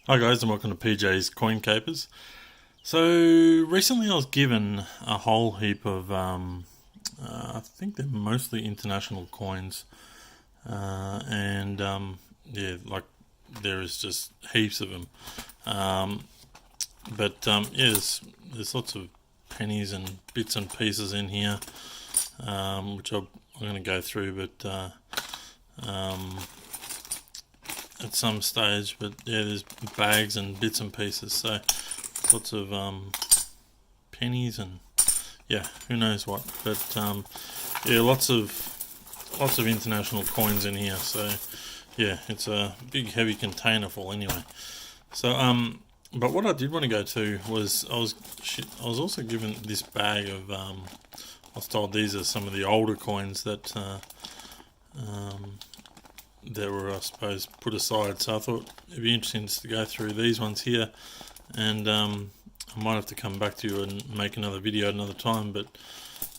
Hi guys, and welcome to PJ's Coin Capers. So recently, I was given a whole heap of, I think they're mostly international coins, and yeah, like there is just heaps of them. Um, but yeah, there's lots of pennies and bits and pieces in here, which I'm going to go through, but um, at some stage. But yeah, there's bags and bits and pieces. So lots of pennies and yeah, who knows what. But yeah, lots of international coins in here. So yeah, it's a big heavy container full anyway. So but what I did want to go to was I was also given this bag of I was told these are some of the older coins um, that were, I suppose, put aside. So I thought it'd be interesting to go through these ones here, and I might have to come back to you and make another video another time, but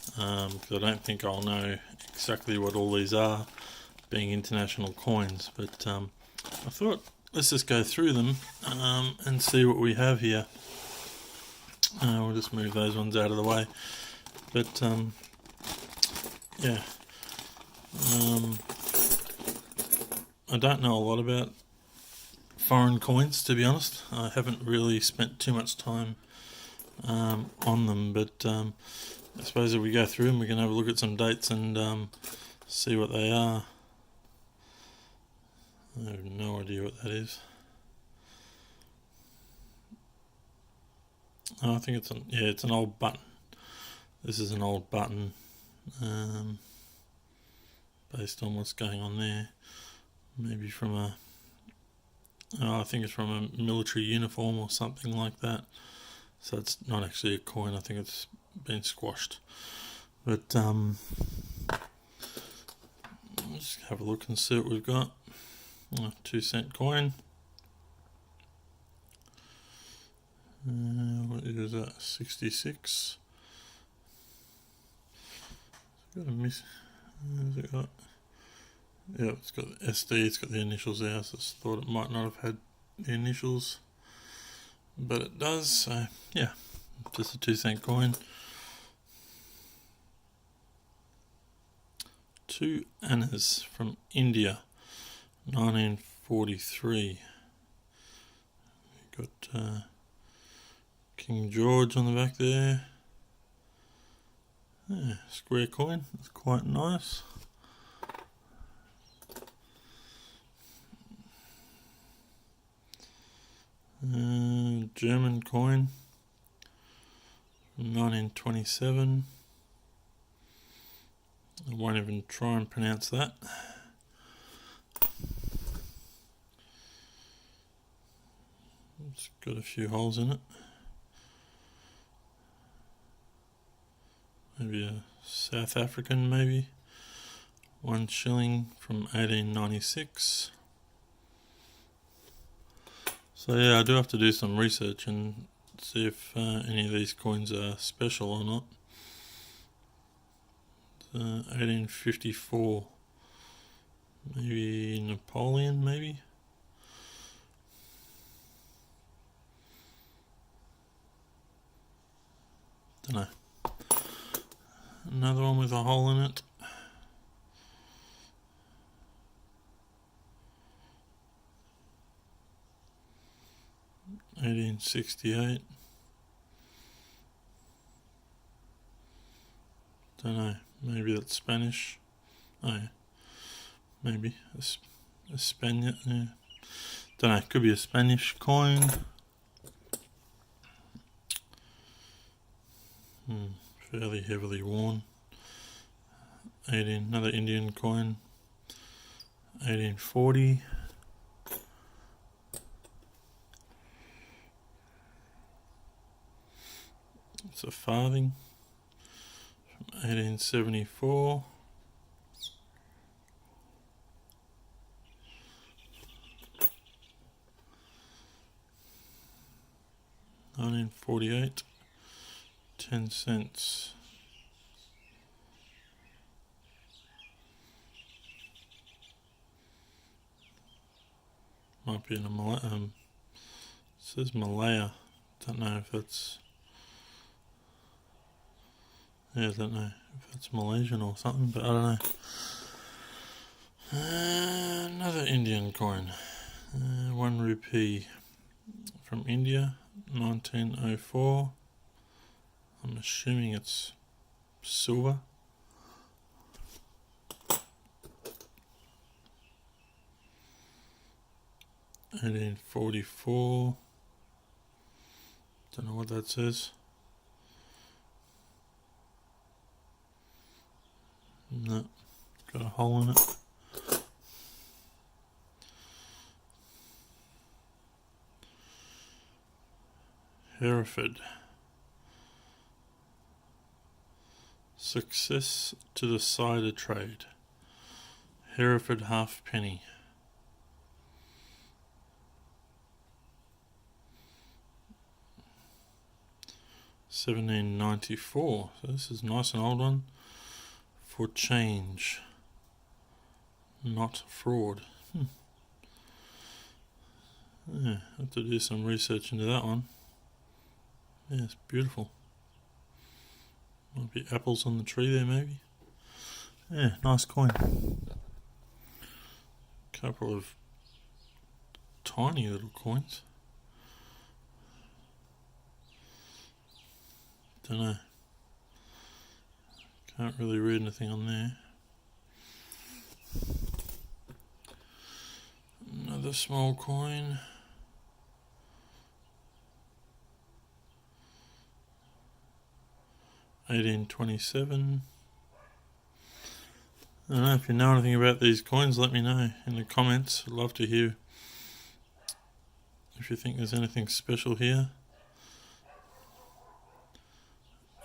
because I don't think I'll know exactly what all these are, being international coins. But I thought let's just go through them and see what we have here. We'll just move those ones out of the way. But yeah, um, I don't know a lot about foreign coins, to be honest. I haven't really spent too much time on them, but I suppose if we go through them, we can have a look at some dates and see what they are. I have no idea what that is. Oh, I think it's an old button. This is an old button, um, based on what's going on there. Maybe from I think it's from a military uniform or something like that. So it's not actually a coin. I think it's been squashed. But let's have a look and see what we've got. A 2 cent coin. What is that? 66. Got a miss. Has it got? Yeah, it's got the SD. It's got the initials there. So I just thought it might not have had the initials, but it does. So yeah, just a 2 cent coin. 2 annas from India, 1943. Got King George on the back there. Yeah, square coin. It's quite nice. German coin from 1927. I won't even try and pronounce that. It's got a few holes in it. Maybe a South African, maybe. 1 shilling from 1896. So yeah, I do have to do some research and see if any of these coins are special or not. 1854. Maybe Napoleon, maybe? Don't know. Another one with a hole in it. $1868. Don't know. Maybe that's Spanish. Oh yeah. Maybe a Spaniard. Yeah. Don't know. Could be a Spanish coin. Fairly heavily worn. Another Indian coin. 1840. It's a farthing from 1874. $1948. 10 cents. Might be in a says Malaya. Don't know if it's... Yeah, I don't know if it's Malaysian or something, but I don't know. Another Indian coin. 1 rupee from India, 1904. I'm assuming it's silver. $18.44. Don't know what that says. No, got a hole in it. Hereford. Success to the cider trade. Hereford halfpenny. $17.94. So this is nice and old one. For change, not fraud. Yeah, have to do some research into that one. Yeah, it's beautiful. Might be apples on the tree there, maybe. Yeah, nice coin. Couple of tiny little coins. Don't know. Can't really read anything on there. Another small coin. $18.27. I don't know if you know anything about these coins, let me know in the comments. I'd love to hear if you think there's anything special here.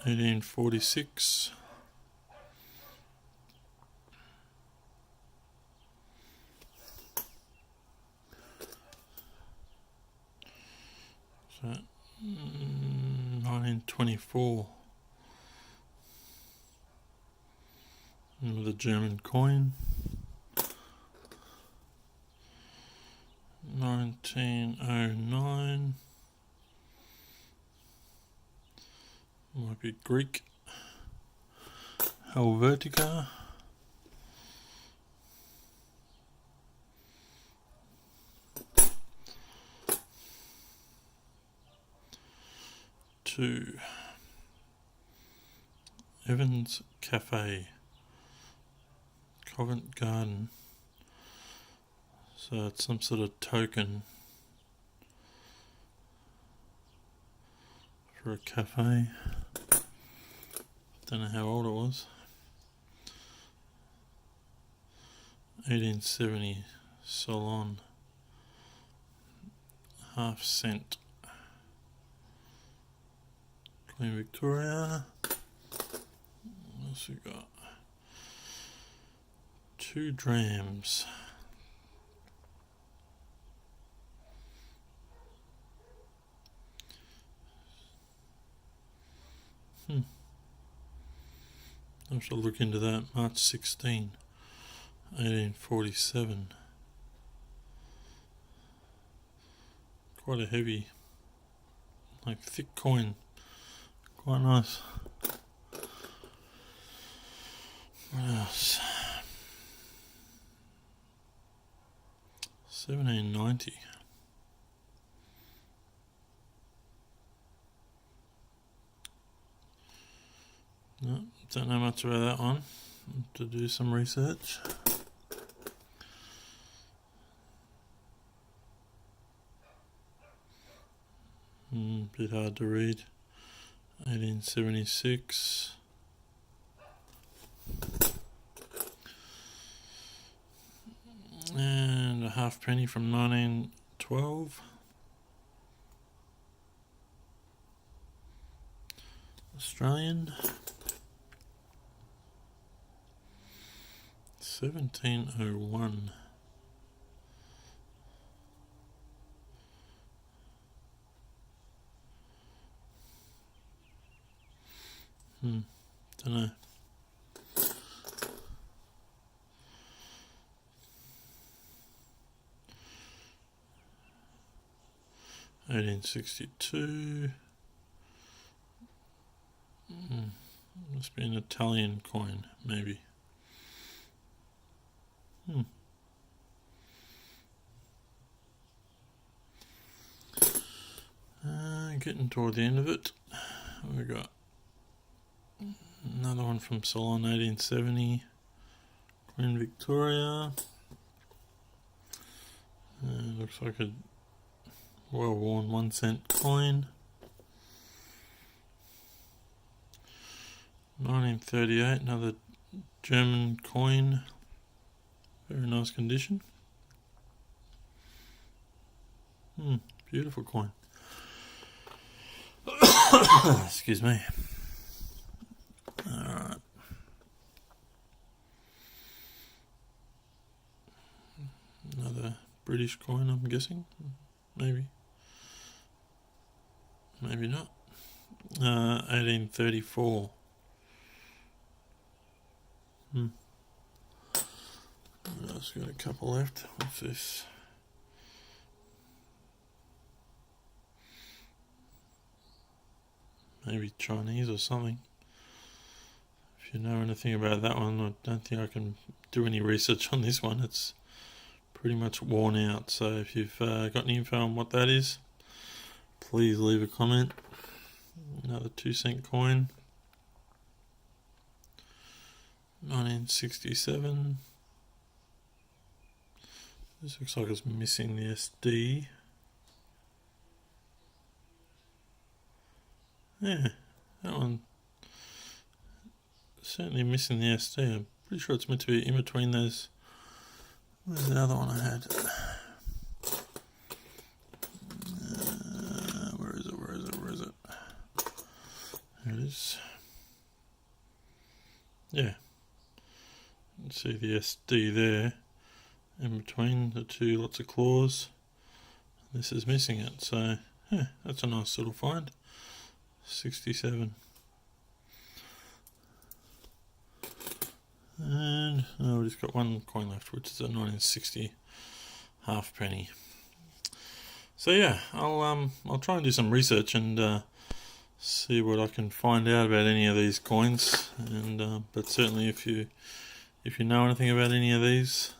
1846. So 1924. Another German coin. 1909. Might be Greek. Helvetica. To Evans Cafe, Covent Garden. So it's some sort of token for a cafe. Don't know how old it was. 1870 Salon. Half cent. Queen Victoria. What else we got? 2 drams. I shall look into that. March 16, 1847. Quite a heavy, like thick coin. Quite nice. What else? 1790. No, don't know much about that one. Have to do some research. Bit hard to read. 1876. And a halfpenny from 1912. Australian. 1701. Don't know. 1862. Must be an Italian coin, maybe. Getting toward the end of it. We got another one from Ceylon, 1870. Queen Victoria. Looks like a well-worn 1 cent coin. 1938, another German coin. Very nice condition. Beautiful coin. Excuse me. Alright. Another British coin, I'm guessing. Maybe. Maybe not. 1834. I've just got a couple left. What's this? Maybe Chinese or something. If you know anything about that one, I don't think I can do any research on this one. It's pretty much worn out. So if you've got any info on what that is, please leave a comment. Another 2 cent coin. 1967. This looks like it's missing the SD. Yeah, that one certainly missing the SD. I'm pretty sure it's meant to be in between those. Where's the other one I had? Where is it? There it is. Yeah. You can see the SD there. In between the two lots of claws. This is missing it, so yeah, that's a nice little find. 67. And we've just got one coin left, which is a 1960 halfpenny. So yeah, I'll try and do some research and see what I can find out about any of these coins. And but certainly if you know anything about any of these,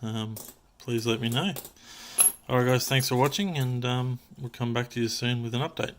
please let me know. Alright guys, thanks for watching, and we'll come back to you soon with an update.